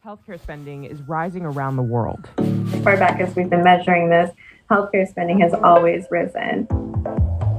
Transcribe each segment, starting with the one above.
Healthcare spending is rising around the world. As far back as we've been measuring this, healthcare spending has always risen.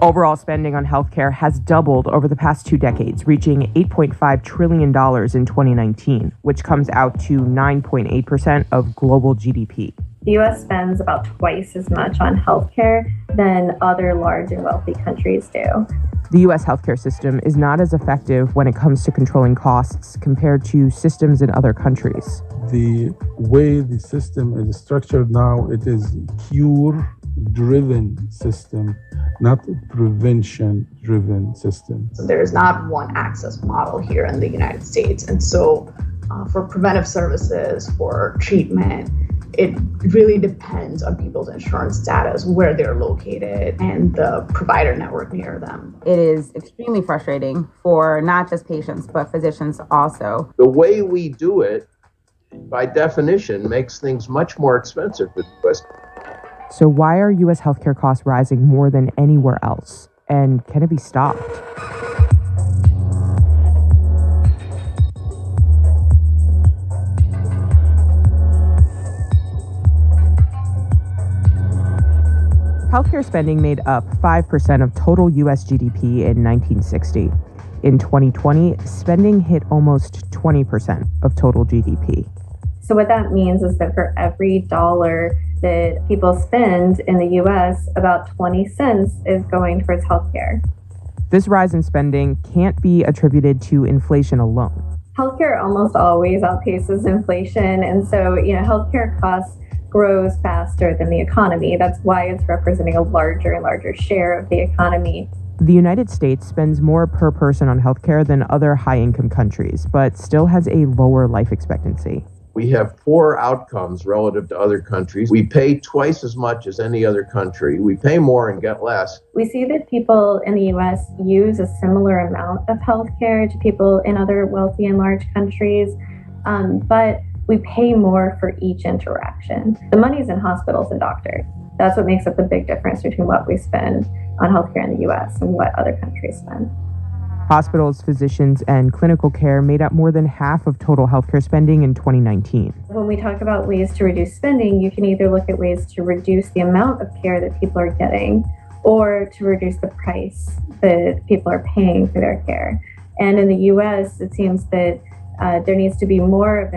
Overall spending on healthcare has doubled over the past 2 decades, reaching $8.5 trillion in 2019, which comes out to 9.8% of global GDP. The U.S. spends about twice as much on healthcare than other large and wealthy countries do. The U.S. healthcare system is not as effective when it comes to controlling costs compared to systems in other countries. The way the system is structured now, it is cure-driven system, not prevention-driven system. There's not one access model here in the United States. And so for preventive services, for treatment, it really depends on people's insurance status, where they're located, and the provider network near them. It is extremely frustrating for not just patients, but physicians also. The way we do it, by definition, makes things much more expensive for the U.S. So why are U.S. healthcare costs rising more than anywhere else? And can it be stopped? Healthcare spending made up 5% of total U.S. GDP in 1960. In 2020, spending hit almost 20% of total GDP. So what that means is that for every dollar that people spend in the U.S., about 20 cents is going towards healthcare. This rise in spending can't be attributed to inflation alone. Healthcare almost always outpaces inflation, and so healthcare costs grows faster than the economy. That's why it's representing a larger and larger share of the economy. The United States spends more per person on healthcare than other high-income countries, but still has a lower life expectancy. We have poor outcomes relative to other countries. We pay twice as much as any other country. We pay more and get less. We see that people in the U.S. use a similar amount of healthcare to people in other wealthy and large countries, but we pay more for each interaction. The money's in hospitals and doctors. That's what makes up the big difference between what we spend on healthcare in the U.S. and what other countries spend. Hospitals, physicians, and clinical care made up more than half of total healthcare spending in 2019. When we talk about ways to reduce spending, you can either look at ways to reduce the amount of care that people are getting or to reduce the price that people are paying for their care. And in the U.S., it seems that there needs to be more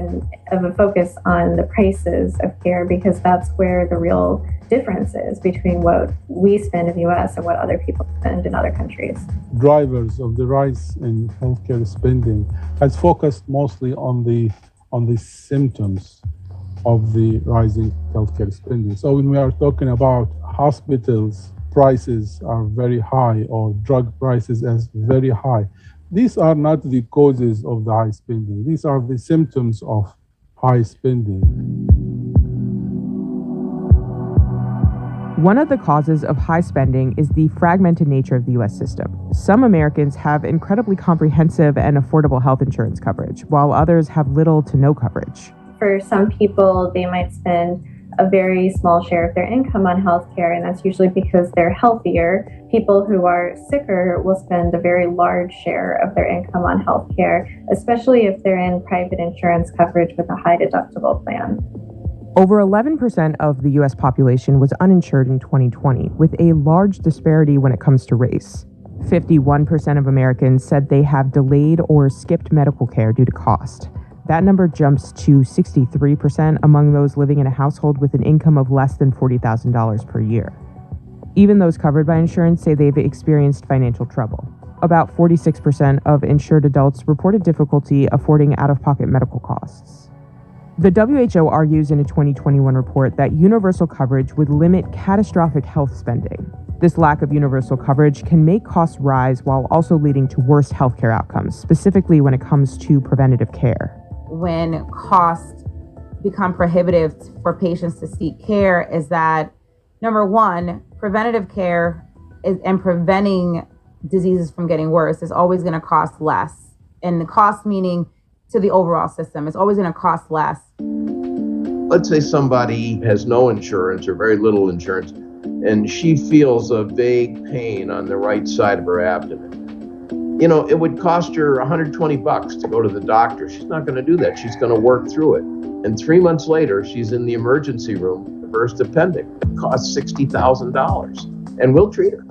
of a focus on the prices of care, because that's where the real difference is between what we spend in the U.S. and what other people spend in other countries. Drivers of the rise in healthcare spending has focused mostly on the symptoms of the rising healthcare spending. So when we are talking about hospitals, prices are very high, or drug prices as very high. These are not the causes of the high spending. These are the symptoms of high spending. One of the causes of high spending is the fragmented nature of the U.S. system. Some Americans have incredibly comprehensive and affordable health insurance coverage, while others have little to no coverage. For some people, they might spend a very small share of their income on healthcare, and that's usually because they're healthier. People who are sicker will spend a very large share of their income on healthcare, especially if they're in private insurance coverage with a high deductible plan. Over 11% of the U.S. population was uninsured in 2020, with a large disparity when it comes to race. 51% of Americans said they have delayed or skipped medical care due to cost. That number jumps to 63% among those living in a household with an income of less than $40,000 per year. Even those covered by insurance say they've experienced financial trouble. About 46% of insured adults reported difficulty affording out-of-pocket medical costs. The WHO argues in a 2021 report that universal coverage would limit catastrophic health spending. This lack of universal coverage can make costs rise while also leading to worse healthcare outcomes, specifically when it comes to preventative care. When costs become prohibitive for patients to seek care is that, number one, preventative care and preventing diseases from getting worse is always going to cost less. And the cost meaning to the overall system is always going to cost less. Let's say somebody has no insurance or very little insurance, and she feels a vague pain on the right side of her abdomen. It would cost her $120 to go to the doctor. She's not going to do that. She's going to work through it. And 3 months later, she's in the emergency room, the first appendix. It costs $60,000. And we'll treat her.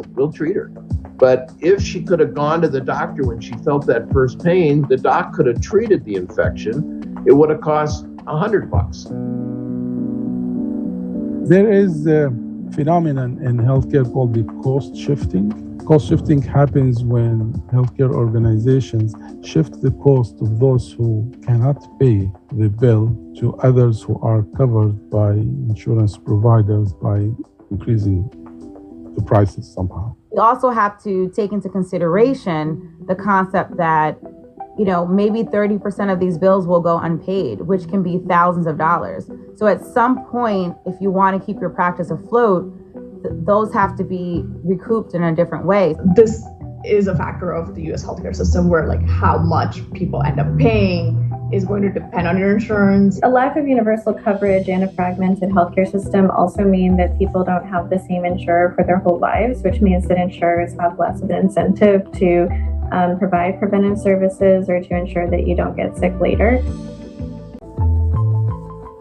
But if she could have gone to the doctor when she felt that first pain, the doc could have treated the infection. It would have cost $100. There is a phenomenon in healthcare called the cost shifting. Cost shifting happens when healthcare organizations shift the cost of those who cannot pay the bill to others who are covered by insurance providers by increasing the prices somehow. We also have to take into consideration the concept that, maybe 30% of these bills will go unpaid, which can be thousands of dollars. So at some point, if you want to keep your practice afloat, those have to be recouped in a different way. This is a factor of the U.S. healthcare system where how much people end up paying is going to depend on your insurance. A lack of universal coverage and a fragmented healthcare system also mean that people don't have the same insurer for their whole lives, which means that insurers have less of an incentive to provide preventive services or to ensure that you don't get sick later.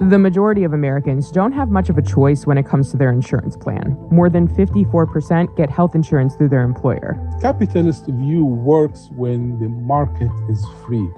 The majority of Americans don't have much of a choice when it comes to their insurance plan. More than 54% get health insurance through their employer. Capitalist view works when the market is free.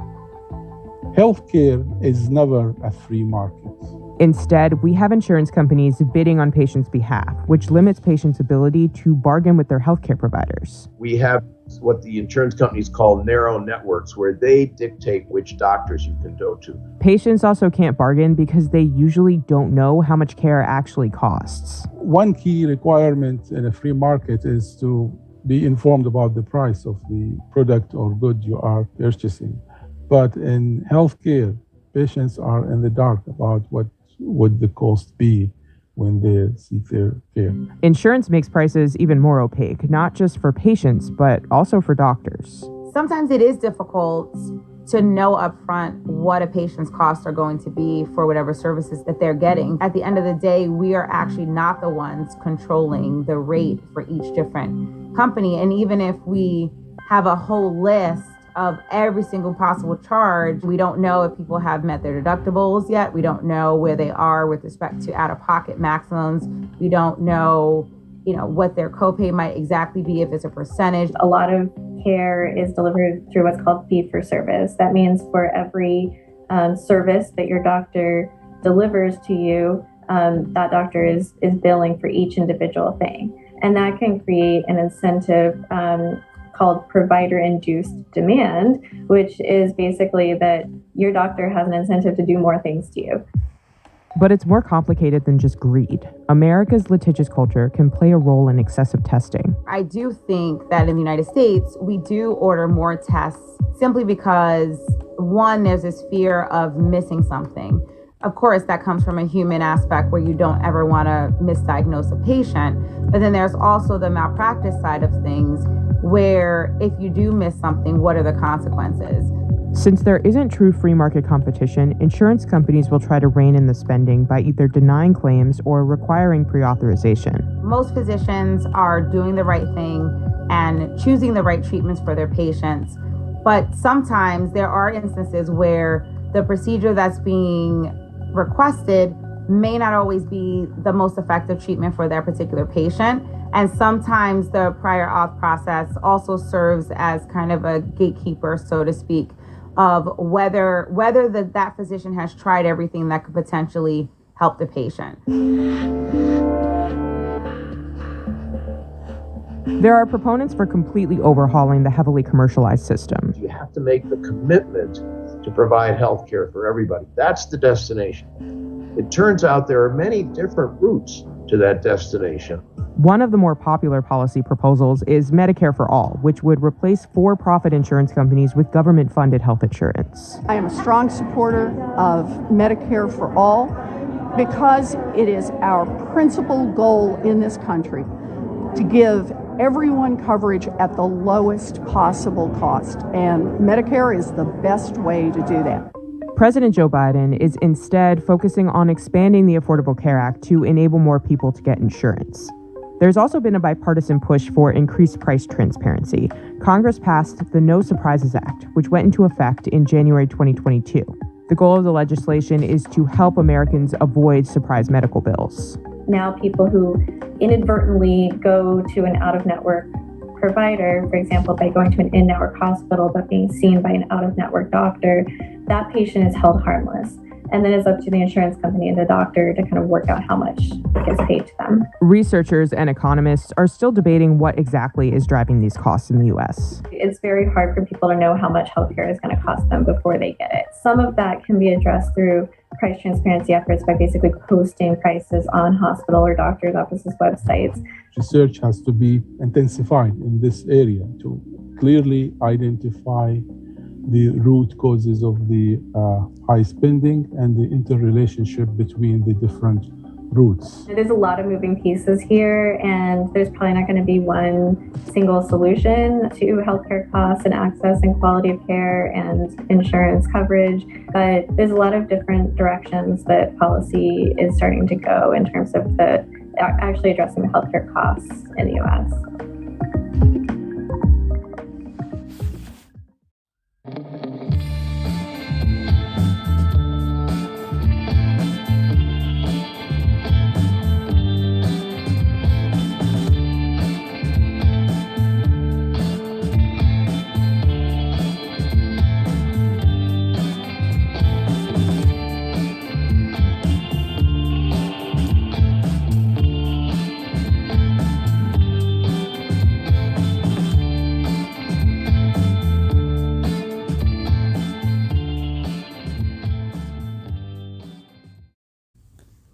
Healthcare is never a free market. Instead, we have insurance companies bidding on patients' behalf, which limits patients' ability to bargain with their healthcare providers. We have what the insurance companies call narrow networks, where they dictate which doctors you can go to. Patients also can't bargain because they usually don't know how much care actually costs. One key requirement in a free market is to be informed about the price of the product or good you are purchasing. But in healthcare, patients are in the dark about what would the cost be when they seek their care. Insurance makes prices even more opaque, not just for patients, but also for doctors. Sometimes it is difficult to know upfront what a patient's costs are going to be for whatever services that they're getting. At the end of the day, we are actually not the ones controlling the rate for each different company. And even if we have a whole list of every single possible charge, we don't know if people have met their deductibles yet. We don't know where they are with respect to out-of-pocket maximums. We don't know, what their copay might exactly be, if it's a percentage. A lot of care is delivered through what's called fee-for-service. That means for every service that your doctor delivers to you, that doctor is billing for each individual thing. And that can create an incentive called provider-induced demand, which is basically that your doctor has an incentive to do more things to you. But it's more complicated than just greed. America's litigious culture can play a role in excessive testing. I do think that in the United States, we do order more tests simply because, one, there's this fear of missing something. Of course, that comes from a human aspect where you don't ever want to misdiagnose a patient. But then there's also the malpractice side of things, where if you do miss something, what are the consequences? Since there isn't true free market competition, insurance companies will try to rein in the spending by either denying claims or requiring pre-authorization. Most physicians are doing the right thing and choosing the right treatments for their patients. But sometimes there are instances where the procedure that's being requested may not always be the most effective treatment for that particular patient. And sometimes the prior auth process also serves as kind of a gatekeeper, so to speak, of whether that physician has tried everything that could potentially help the patient. There are proponents for completely overhauling the heavily commercialized system. You have to make the commitment to provide health care for everybody. That's the destination. It turns out there are many different routes to that destination. One of the more popular policy proposals is Medicare for All, which would replace for-profit insurance companies with government-funded health insurance. I am a strong supporter of Medicare for All because it is our principal goal in this country to give everyone coverage at the lowest possible cost. And Medicare is the best way to do that. President Joe Biden is instead focusing on expanding the Affordable Care Act to enable more people to get insurance. There's also been a bipartisan push for increased price transparency. Congress passed the No Surprises Act, which went into effect in January 2022. The goal of the legislation is to help Americans avoid surprise medical bills. Now people who inadvertently go to an out-of-network provider, for example, by going to an in-network hospital but being seen by an out-of-network doctor, that patient is held harmless. And then it's up to the insurance company and the doctor to kind of work out how much gets paid to them. Researchers and economists are still debating what exactly is driving these costs in the U.S. It's very hard for people to know how much healthcare is going to cost them before they get it. Some of that can be addressed through price transparency efforts by basically posting prices on hospital or doctor's offices' websites. Research has to be intensified in this area to clearly identify the root causes of the high spending and the interrelationship between the different routes. There's a lot of moving pieces here, and there's probably not going to be one single solution to healthcare costs and access and quality of care and insurance coverage, but there's a lot of different directions that policy is starting to go in terms of actually addressing the healthcare costs in the U.S.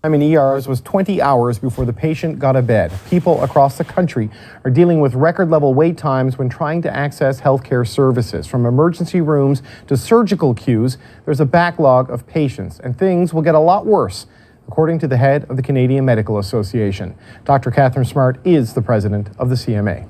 In ERs was 20 hours before the patient got a bed. People across the country are dealing with record-level wait times when trying to access healthcare services. From emergency rooms to surgical queues, there's a backlog of patients, and things will get a lot worse, according to the head of the Canadian Medical Association. Dr. Catherine Smart is the president of the CMA.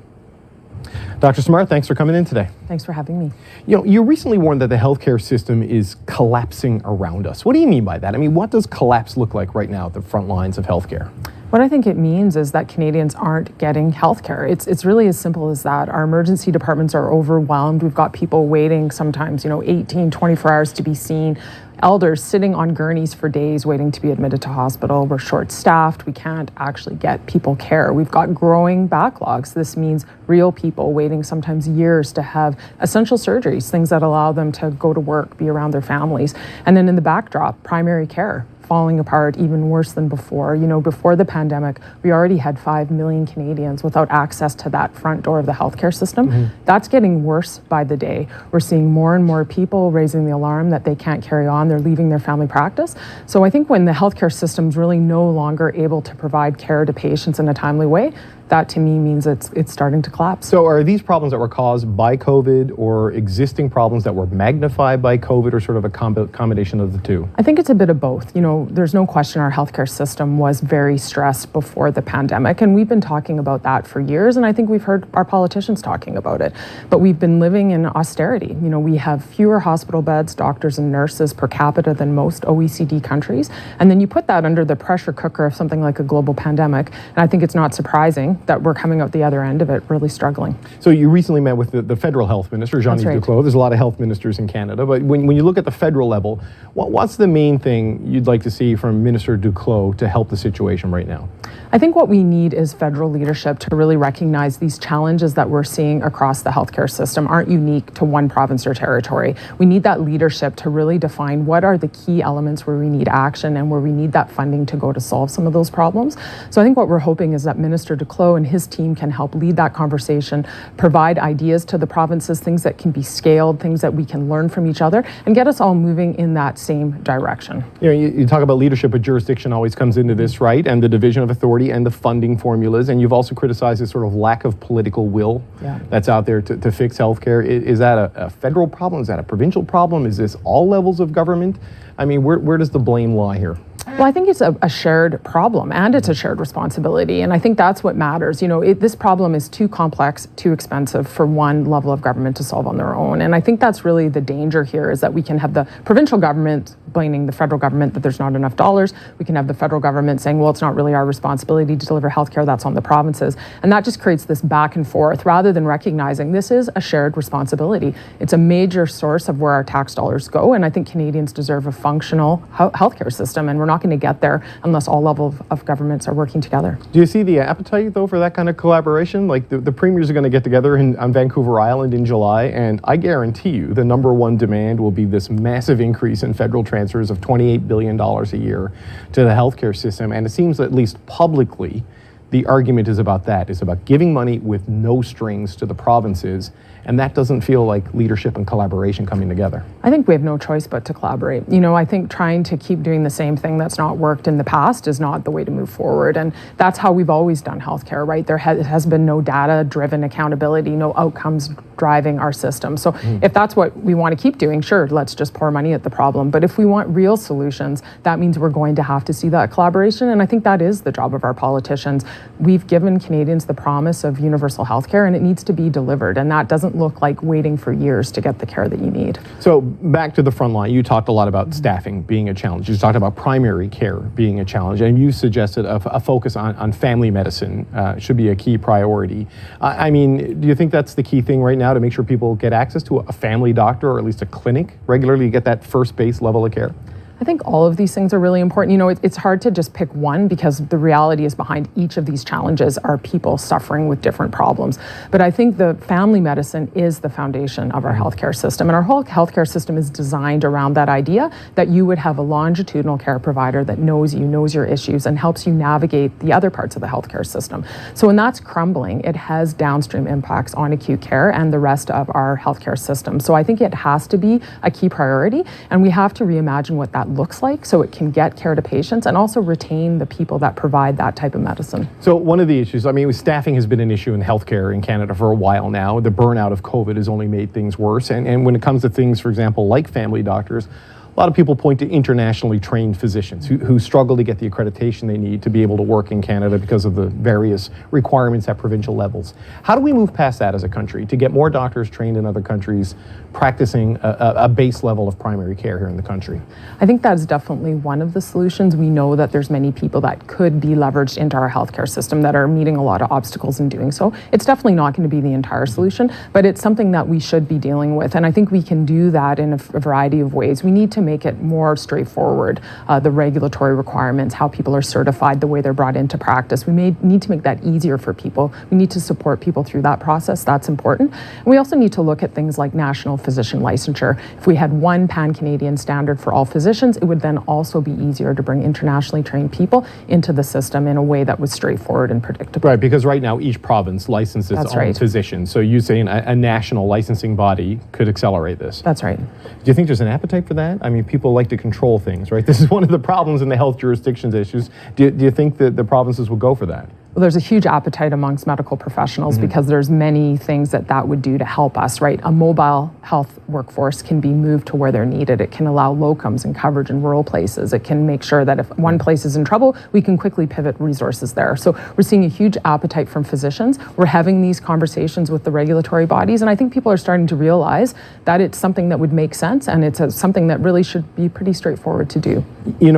Dr. Smart, thanks for coming in today. Thanks for having me. You recently warned that the healthcare system is collapsing around us. What do you mean by that? What does collapse look like right now at the front lines of healthcare? What I think it means is that Canadians aren't getting healthcare. It's really as simple as that. Our emergency departments are overwhelmed. We've got people waiting sometimes, 18, 24 hours to be seen. Elders sitting on gurneys for days waiting to be admitted to hospital. We're short-staffed. We can't actually get people care. We've got growing backlogs. This means real people waiting sometimes years to have essential surgeries, things that allow them to go to work, be around their families. And then in the backdrop, primary care falling apart even worse than before. Before the pandemic, we already had 5 million Canadians without access to that front door of the healthcare system. Mm-hmm. That's getting worse by the day. We're seeing more and more people raising the alarm that they can't carry on. They're leaving their family practice. So I think when the healthcare system's really no longer able to provide care to patients in a timely way, that to me means it's starting to collapse. So are these problems that were caused by COVID or existing problems that were magnified by COVID, or sort of a combination of the two? I think it's a bit of both. There's no question our healthcare system was very stressed before the pandemic, and we've been talking about that for years, and I think we've heard our politicians talking about it. But we've been living in austerity. We have fewer hospital beds, doctors and nurses per capita than most OECD countries, and then you put that under the pressure cooker of something like a global pandemic, and I think it's not surprising that we're coming out the other end of it really struggling. So you recently met with the federal health minister, Jean-Yves Duclos. There's a lot of health ministers in Canada, but when you look at the federal level, what's the main thing you'd like to see from Minister Duclos to help the situation right now? I think what we need is federal leadership to really recognize these challenges that we're seeing across the healthcare system aren't unique to one province or territory. We need that leadership to really define what are the key elements where we need action and where we need that funding to go to solve some of those problems. So I think what we're hoping is that Minister Duclos and his team can help lead that conversation, provide ideas to the provinces, things that can be scaled, things that we can learn from each other, and get us all moving in that same direction. You talk about leadership, but jurisdiction always comes into this, right? And the division of authority and the funding formulas. And you've also criticized this sort of lack of political will that's out there to fix healthcare. Is that a federal problem? Is that a provincial problem? Is this all levels of government? Where does the blame lie here? Well, I think it's a shared problem and it's a shared responsibility. And I think that's what matters. This problem is too complex, too expensive for one level of government to solve on their own. And I think that's really the danger here, is that we can have the provincial government blaming the federal government that there's not enough dollars. We can have the federal government saying, well, it's not really our responsibility to deliver healthcare, that's on the provinces. And that just creates this back and forth rather than recognizing this is a shared responsibility. It's a major source of where our tax dollars go. And I think Canadians deserve a functional healthcare system. And we're not going to get there unless all levels of governments are working together. Do you see the appetite, though, for that kind of collaboration? Like the premiers are going to get together on Vancouver Island in July, and I guarantee you the number one demand will be this massive increase in federal transfers of $28 billion a year to the healthcare system. And it seems, at least publicly, the argument is about that. It's about giving money with no strings to the provinces. And that doesn't feel like leadership and collaboration coming together. I think we have no choice but to collaborate. I think trying to keep doing the same thing that's not worked in the past is not the way to move forward. And that's how we've always done healthcare, right? There has been no data-driven accountability, no outcomes driving our system. So if that's what we want to keep doing, sure, let's just pour money at the problem. But if we want real solutions, that means we're going to have to see that collaboration. And I think that is the job of our politicians. We've given Canadians the promise of universal healthcare, and it needs to be delivered. And that doesn't look like waiting for years to get the care that you need. So back to the front line, you talked a lot about staffing being a challenge. You talked about primary care being a challenge, and you suggested a focus on family medicine should be a key priority. Do you think that's the key thing right now, to make sure people get access to a family doctor or at least a clinic regularly to get that first base level of care? I think all of these things are really important. It's hard to just pick one, because the reality is behind each of these challenges are people suffering with different problems. But I think the family medicine is the foundation of our healthcare system. And our whole healthcare system is designed around that idea that you would have a longitudinal care provider that knows you, knows your issues, and helps you navigate the other parts of the healthcare system. So when that's crumbling, it has downstream impacts on acute care and the rest of our healthcare system. So I think it has to be a key priority, and we have to reimagine what that looks like so it can get care to patients and also retain the people that provide that type of medicine. So one of the issues, staffing has been an issue in healthcare in Canada for a while now. The burnout of COVID has only made things worse. And when it comes to things, for example, like family doctors, a lot of people point to internationally trained physicians who struggle to get the accreditation they need to be able to work in Canada because of the various requirements at provincial levels. How do we move past that as a country to get more doctors trained in other countries practicing a base level of primary care here in the country? I think that's definitely one of the solutions. We know that there's many people that could be leveraged into our healthcare system that are meeting a lot of obstacles in doing so. It's definitely not going to be the entire solution, but it's something that we should be dealing with. And I think we can do that in a variety of ways. We need to make it more straightforward, the regulatory requirements, how people are certified, the way they're brought into practice. We may need to make that easier for people. We need to support people through that process. That's important. And we also need to look at things like national physician licensure. If we had one pan-Canadian standard for all physicians, it would then also be easier to bring internationally trained people into the system in a way that was straightforward and predictable. Right, because right now each province licenses its own physician. So you saying a national licensing body could accelerate this. That's right. Do you think there's an appetite for that? People like to control things, right? This is one of the problems in the health jurisdictions issues. Do you think that the provinces will go for that? Well, there's a huge appetite amongst medical professionals because there's many things that would do to help us, right? A mobile health workforce can be moved to where they're needed. It can allow locums and coverage in rural places. It can make sure that if one place is in trouble, we can quickly pivot resources there. So we're seeing a huge appetite from physicians. We're having these conversations with the regulatory bodies, and I think people are starting to realize that it's something that would make sense, and it's something that really should be pretty straightforward to do.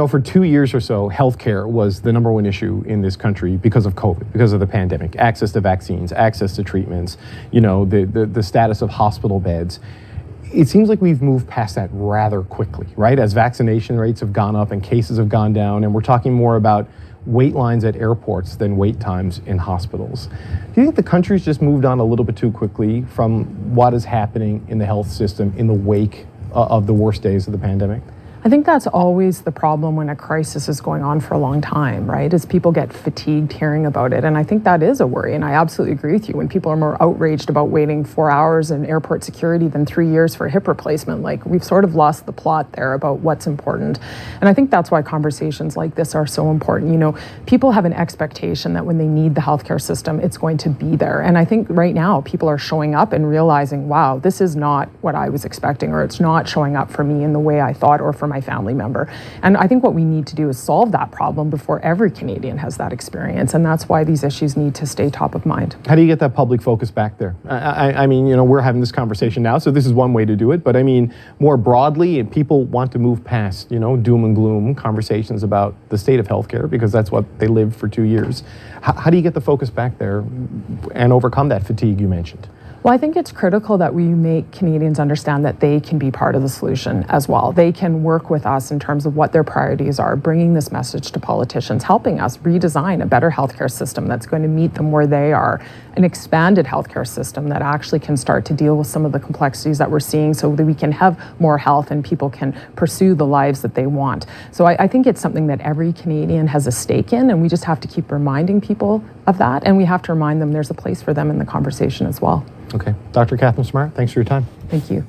For 2 years or so, healthcare was the number one issue in this country because of COVID, because of the pandemic, access to vaccines, access to treatments, the status of hospital beds. It seems like we've moved past that rather quickly, right? As vaccination rates have gone up and cases have gone down, and we're talking more about wait lines at airports than wait times in hospitals. Do you think the country's just moved on a little bit too quickly from what is happening in the health system in the wake of the worst days of the pandemic? I think that's always the problem when a crisis is going on for a long time, right? Is people get fatigued hearing about it. And I think that is a worry. And I absolutely agree with you. When people are more outraged about waiting 4 hours in airport security than 3 years for a hip replacement, we've sort of lost the plot there about what's important. And I think that's why conversations like this are so important. People have an expectation that when they need the healthcare system, it's going to be there. And I think right now people are showing up and realizing, wow, this is not what I was expecting, or it's not showing up for me in the way I thought or for my my family member. And I think what we need to do is solve that problem before every Canadian has that experience. And that's why these issues need to stay top of mind. How do you get that public focus back there? I mean, we're having this conversation now, so this is one way to do it. But I mean, more broadly, people want to move past, doom and gloom conversations about the state of healthcare, because that's what they lived for 2 years. How do you get the focus back there and overcome that fatigue you mentioned? Well, I think it's critical that we make Canadians understand that they can be part of the solution as well. They can work with us in terms of what their priorities are, bringing this message to politicians, helping us redesign a better healthcare system that's going to meet them where they are, an expanded healthcare system that actually can start to deal with some of the complexities that we're seeing so that we can have more health and people can pursue the lives that they want. So I think it's something that every Canadian has a stake in, and we just have to keep reminding people of that, and we have to remind them there's a place for them in the conversation as well. Okay. Dr. Catherine Smart, thanks for your time. Thank you.